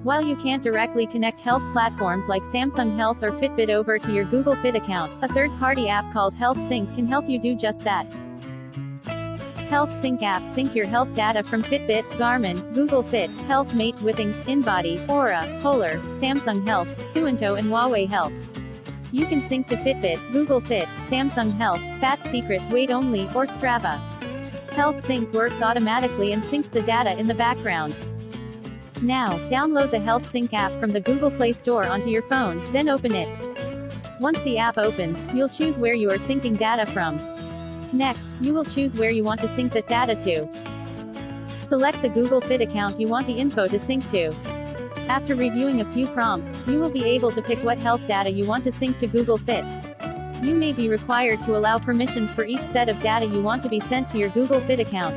While you can't directly connect health platforms like Samsung Health or Fitbit over to your Google Fit account, a third-party app called Health Sync can help you do just that. Health Sync app sync your health data from Fitbit, Garmin, Google Fit, HealthMate, Withings, InBody, Aura, Polar, Samsung Health, Suunto and Huawei Health. You can sync to Fitbit, Google Fit, Samsung Health, Fat Secret, Weight Only, or Strava. Health Sync works automatically and syncs the data in the background. Now, download the Health Sync app from the Google Play Store onto your phone, then open it. Once the app opens, you'll choose where you are syncing data from. Next, you will choose where you want to sync that data to. Select the Google Fit account you want the info to sync to. After reviewing a few prompts, you will be able to pick what health data you want to sync to Google Fit. You may be required to allow permissions for each set of data you want to be sent to your Google Fit account.